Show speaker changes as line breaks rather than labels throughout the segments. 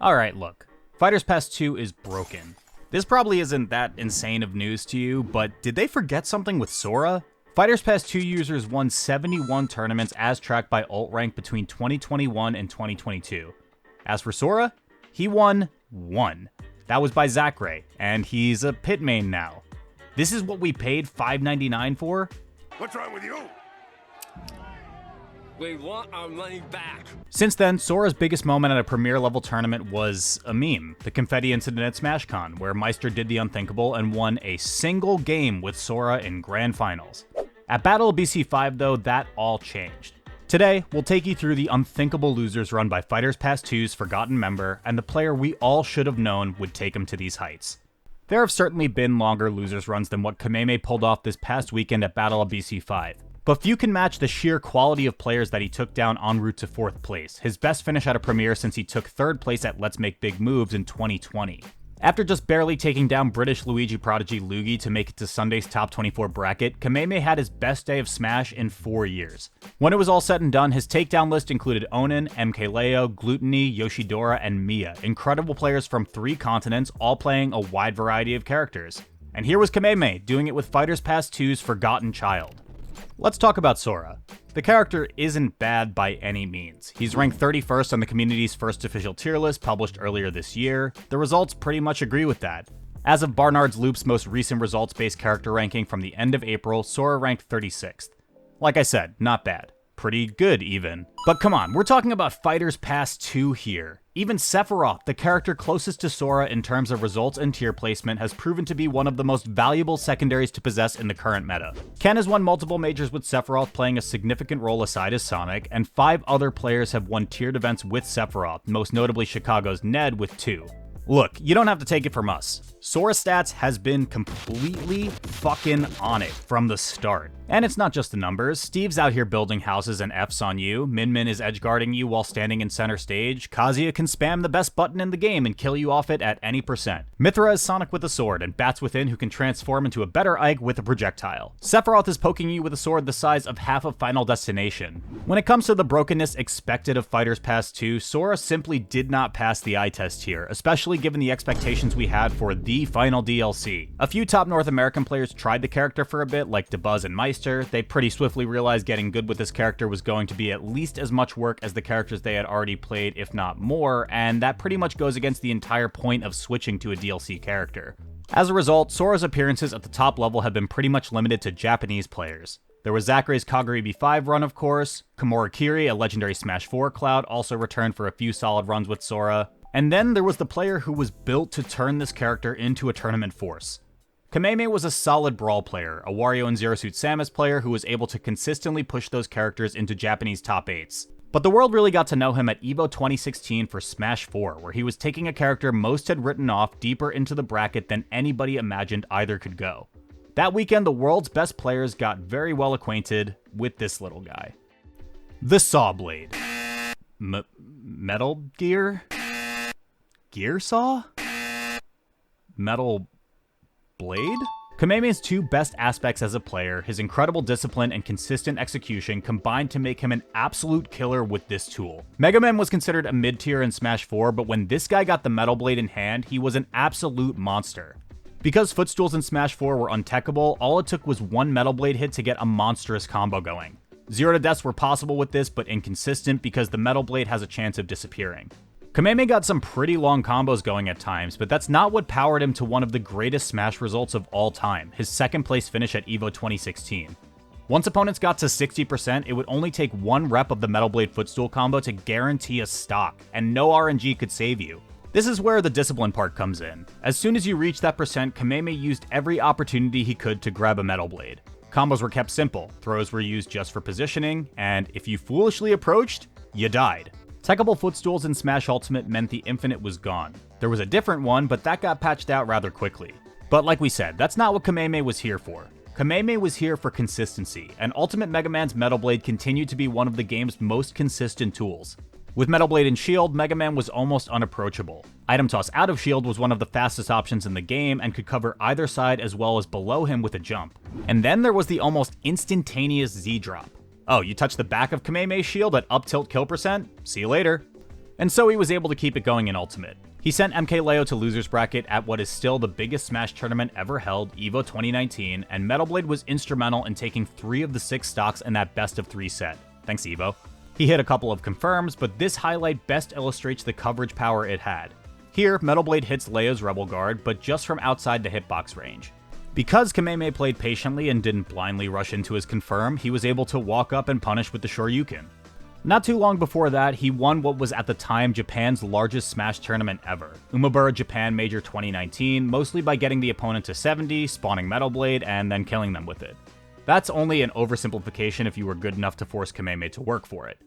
Alright, look. Fighters Pass 2 is broken. This probably isn't that insane of news to you, but did they forget something with Sora? Fighters Pass 2 users won 71 tournaments as tracked by UltRank between 2021 and 2022. As for Sora, he won 1. That was by Zackray, and he's a pit main now. This is what we paid $5.99 for?
What's wrong with you?
We want our money back.
Since then, Sora's biggest moment at a premier level tournament was a meme, the Confetti Incident at SmashCon, where Maister did the unthinkable and won a single game with Sora in grand finals. At Battle of BC5 though, that all changed. Today, we'll take you through the unthinkable losers run by Fighters Pass 2's forgotten member, and the player we all should have known would take him to these heights. There have certainly been longer losers runs than what Kameme pulled off this past weekend at Battle of BC5. But few can match the sheer quality of players that he took down en route to 4th place, his best finish at a premiere since he took 3rd place at Let's Make Big Moves in 2020. After just barely taking down British Luigi prodigy Luigi to make it to Sunday's top 24 bracket, Kameme had his best day of Smash in 4 years. When it was all said and done, his takedown list included Onin, MKLeo, Gluttony, Yoshidora, and Mia, incredible players from 3 continents, all playing a wide variety of characters. And here was Kameme, doing it with Fighters Pass 2's forgotten child. Let's talk about Sora. The character isn't bad by any means. He's ranked 31st on the community's first official tier list published earlier this year. The results pretty much agree with that. As of Barnard's Loop's most recent results-based character ranking from the end of April, Sora ranked 36th. Like I said, not bad. Pretty good, even. But come on, we're talking about Fighters Pass 2 here. Even Sephiroth, the character closest to Sora in terms of results and tier placement, has proven to be one of the most valuable secondaries to possess in the current meta. Ken has won multiple majors with Sephiroth playing a significant role aside as Sonic, and 5 other players have won tiered events with Sephiroth, most notably Chicago's Ned with 2. Look, you don't have to take it from us. Sora Stats has been completely fucking on it from the start. And it's not just the numbers. Steve's out here building houses and Fs on you. Min Min is edgeguarding you while standing in center stage. Kazuya can spam the best button in the game and kill you off it at any percent. Mithra is Sonic with a sword, and Bats Within who can transform into a better Ike with a projectile. Sephiroth is poking you with a sword the size of half of Final Destination. When it comes to the brokenness expected of Fighters Pass 2, Sora simply did not pass the eye test here, especially given the expectations we had for the final DLC. A few top North American players tried the character for a bit, like DeBuzz and Maister. They pretty swiftly realized getting good with this character was going to be at least as much work as the characters they had already played, if not more, and that pretty much goes against the entire point of switching to a DLC character. As a result, Sora's appearances at the top level have been pretty much limited to Japanese players. There was Zackray's Kagura B5 run, of course. Komura Kiri, a legendary Smash 4 cloud, also returned for a few solid runs with Sora. And then there was the player who was built to turn this character into a tournament force. Kameme was a solid Brawl player, a Wario and Zero Suit Samus player who was able to consistently push those characters into Japanese top 8s. But the world really got to know him at EVO 2016 for Smash 4, where he was taking a character most had written off deeper into the bracket than anybody imagined either could go. That weekend, the world's best players got very well acquainted with this little guy. The Saw Blade. Metal Gear? Gear Saw? Metal Blade? Kameme's 2 best aspects as a player, his incredible discipline and consistent execution, combined to make him an absolute killer with this tool. Mega Man was considered a mid-tier in Smash 4, but when this guy got the Metal Blade in hand, he was an absolute monster. Because footstools in Smash 4 were untechable, all it took was one Metal Blade hit to get a monstrous combo going. 0 to deaths were possible with this, but inconsistent because the Metal Blade has a chance of disappearing. Kameme got some pretty long combos going at times, but that's not what powered him to one of the greatest Smash results of all time, his 2nd place finish at EVO 2016. Once opponents got to 60%, it would only take 1 rep of the Metal Blade footstool combo to guarantee a stock, and no RNG could save you. This is where the discipline part comes in. As soon as you reach that percent, Kameme used every opportunity he could to grab a Metal Blade. Combos were kept simple, throws were used just for positioning, and if you foolishly approached, you died. Techable footstools in Smash Ultimate meant the infinite was gone. There was a different one, but that got patched out rather quickly. But like we said, that's not what Kameme was here for. Kameme was here for consistency, and Ultimate Mega Man's Metal Blade continued to be one of the game's most consistent tools. With Metal Blade and Shield, Mega Man was almost unapproachable. Item toss out of Shield was one of the fastest options in the game and could cover either side as well as below him with a jump. And then there was the almost instantaneous Z-drop. Oh, you touch the back of Kameme's shield at up tilt kill percent? See you later. And so he was able to keep it going in Ultimate. He sent MKLeo to loser's bracket at what is still the biggest Smash tournament ever held, EVO 2019, and Metal Blade was instrumental in taking 3 of the 6 stocks in that best of 3 set. Thanks, EVO. He hit a couple of confirms, but this highlight best illustrates the coverage power it had. Here, Metal Blade hits Leo's Rebel Guard, but just from outside the hitbox range. Because Kameme played patiently and didn't blindly rush into his confirm, he was able to walk up and punish with the Shoryuken. Not too long before that, he won what was at the time Japan's largest Smash tournament ever, Umebura Japan Major 2019, mostly by getting the opponent to 70, spawning Metal Blade, and then killing them with it. That's only an oversimplification if you were good enough to force Kameme to work for it.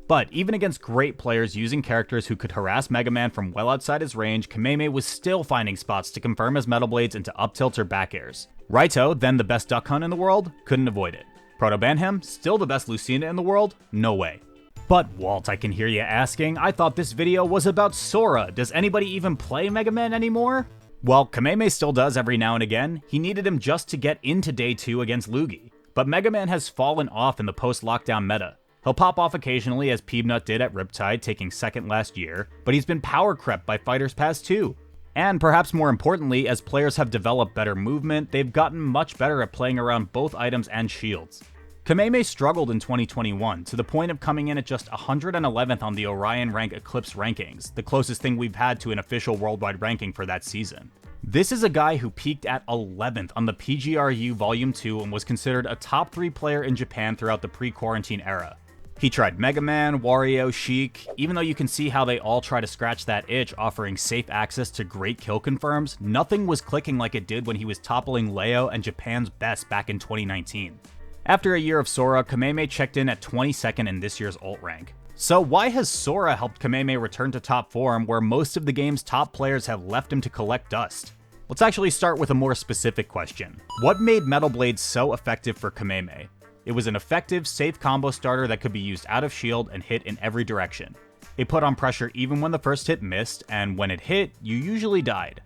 But even against great players using characters who could harass Mega Man from well outside his range, Kameme was still finding spots to confirm his Metal Blades into up tilts or back airs. Raito, then the best duck hunt in the world, couldn't avoid it. Proto Banham, still the best Lucina in the world? No way. But Walt, I can hear you asking, I thought this video was about Sora. Does anybody even play Mega Man anymore? Well, Kameme still does every now and again. He needed him just to get into Day 2 against Luigi. But Mega Man has fallen off in the post-lockdown meta. He'll pop off occasionally as Peanut did at Riptide, taking second last year, but he's been power crept by Fighters Pass 2. And perhaps more importantly, as players have developed better movement, they've gotten much better at playing around both items and shields. Kameme struggled in 2021, to the point of coming in at just 111th on the Orion Rank Eclipse rankings, the closest thing we've had to an official worldwide ranking for that season. This is a guy who peaked at 11th on the PGRU Volume 2 and was considered a top 3 player in Japan throughout the pre-quarantine era. He tried Mega Man, Wario, Sheik. Even though you can see how they all try to scratch that itch, offering safe access to great kill confirms, nothing was clicking like it did when he was toppling Leo and Japan's best back in 2019. After a year of Sora, Kameme checked in at 22nd in this year's UltRank. So why has Sora helped Kameme return to top form where most of the game's top players have left him to collect dust? Let's actually start with a more specific question. What made Metal Blade so effective for Kameme? It was an effective, safe combo starter that could be used out of shield and hit in every direction. It put on pressure even when the first hit missed, and when it hit, you usually died.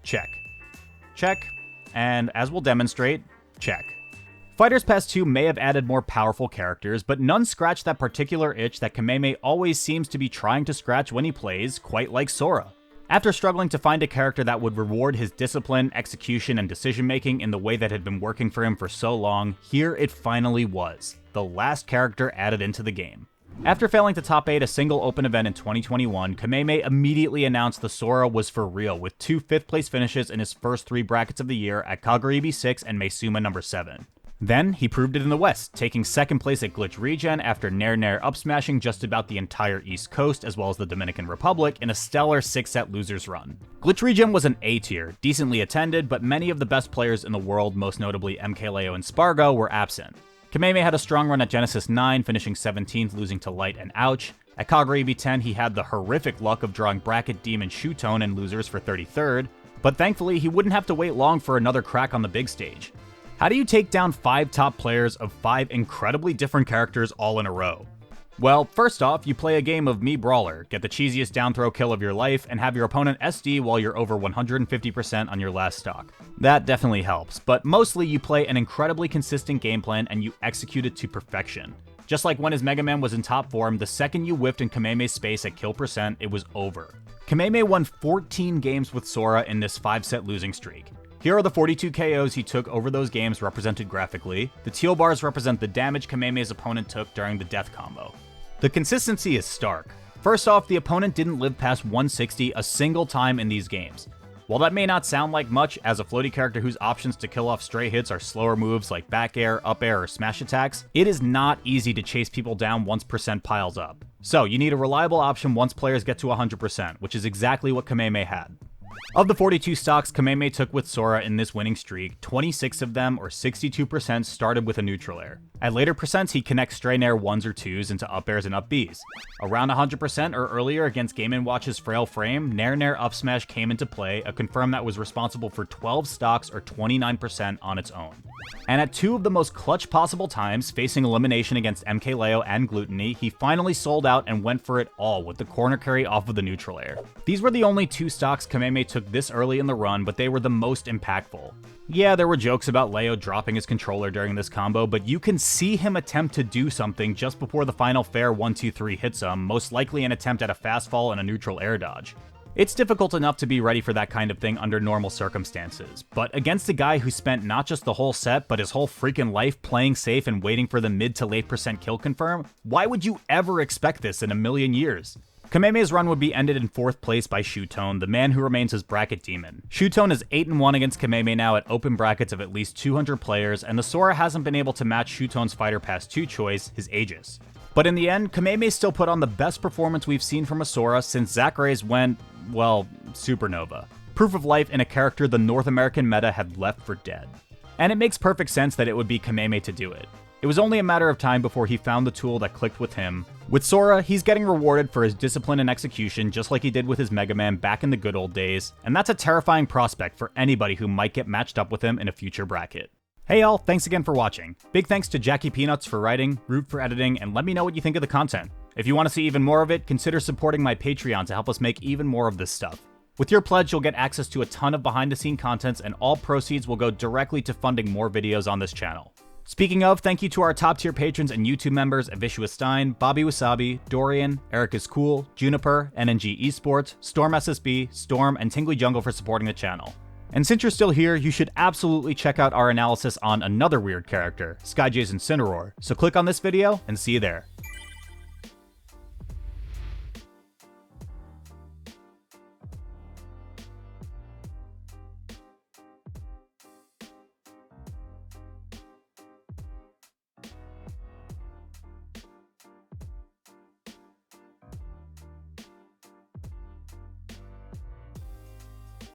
Check. Check. And as we'll demonstrate, check. Fighters Pass 2 may have added more powerful characters, but none scratched that particular itch that Kameme always seems to be trying to scratch when he plays, quite like Sora. After struggling to find a character that would reward his discipline, execution, and decision-making in the way that had been working for him for so long, here it finally was, the last character added into the game. After failing to top 8 a single open event in 2021, Kameme immediately announced the Sora was for real with 2 5th place finishes in his first 3 brackets of the year at Kaguribi 6 and Maizuma number 7. Then, he proved it in the West, taking 2nd place at Glitch Regen after Nair Nair up-smashing just about the entire East Coast as well as the Dominican Republic in a stellar 6-set losers run. Glitch Regen was an A tier, decently attended, but many of the best players in the world, most notably MKLeo and Spargo, were absent. Kameme had a strong run at Genesis 9, finishing 17th, losing to Light and Ouch. At Kaguribi 10, he had the horrific luck of drawing Bracket Demon Shootone and losers for 33rd, but thankfully he wouldn't have to wait long for another crack on the big stage. How do you take down 5 top players of 5 incredibly different characters all in a row? Well, first off, you play a game of Mii Brawler, get the cheesiest down throw kill of your life, and have your opponent SD while you're over 150% on your last stock. That definitely helps, but mostly you play an incredibly consistent game plan and you execute it to perfection. Just like when his Mega Man was in top form, the second you whiffed in Kameme's space at kill percent, it was over. Kameme won 14 games with Sora in this 5-set losing streak. Here are the 42 KOs he took over those games represented graphically. The teal bars represent the damage Kameme's opponent took during the death combo. The consistency is stark. First off, the opponent didn't live past 160 a single time in these games. While that may not sound like much as a floaty character whose options to kill off stray hits are slower moves like back air, up air, or smash attacks, it is not easy to chase people down once percent piles up. So you need a reliable option once players get to 100%, which is exactly what Kameme had. Of the 42 stocks Kameme took with Sora in this winning streak, 26 of them, or 62%, started with a neutral air. At later percents, he'd connect stray nair 1s or 2s into up airs and up Bs. Around 100% or earlier against Game & Watch's frail frame, nair nair up smash came into play, a confirm that was responsible for 12 stocks or 29% on its own. And at two of the most clutch possible times, facing elimination against MKLeo and Gluttony, he finally sold out and went for it all with the corner carry off of the neutral air. These were the only two stocks Kameme took this early in the run, but they were the most impactful. Yeah, there were jokes about Leo dropping his controller during this combo, but you can see him attempt to do something just before the final fair 1-2-3 hits him, most likely an attempt at a fast fall and a neutral air dodge. It's difficult enough to be ready for that kind of thing under normal circumstances, but against a guy who spent not just the whole set, but his whole freaking life playing safe and waiting for the mid to late % kill confirm, why would you ever expect this in a million years? Kameme's run would be ended in 4th place by Shootone, the man who remains his bracket demon. Shootone is 8-1 against Kameme now at open brackets of at least 200 players, and the Sora hasn't been able to match Shootone's Fighter Pass 2 choice, his Aegis. But in the end, Kameme still put on the best performance we've seen from a Sora since Zackray's went, well, supernova. Proof of life in a character the North American meta had left for dead. And it makes perfect sense that it would be Kameme to do it. It was only a matter of time before he found the tool that clicked with him. With Sora, he's getting rewarded for his discipline and execution just like he did with his Mega Man back in the good old days, and that's a terrifying prospect for anybody who might get matched up with him in a future bracket. Hey y'all, thanks again for watching. Big thanks to Jackie Peanuts for writing, Root for editing, and let me know what you think of the content. If you want to see even more of it, consider supporting my Patreon to help us make even more of this stuff. With your pledge, you'll get access to a ton of behind-the-scene contents, and all proceeds will go directly to funding more videos on this channel. Speaking of, thank you to our top-tier patrons and YouTube members Avishua Stein, Bobby Wasabi, Dorian, Eric is Cool, Juniper, NNG Esports, Storm SSB, Storm, and Tingly Jungle for supporting the channel. And since you're still here, you should absolutely check out our analysis on another weird character, Skyja's Incineroar, so click on this video and see you there.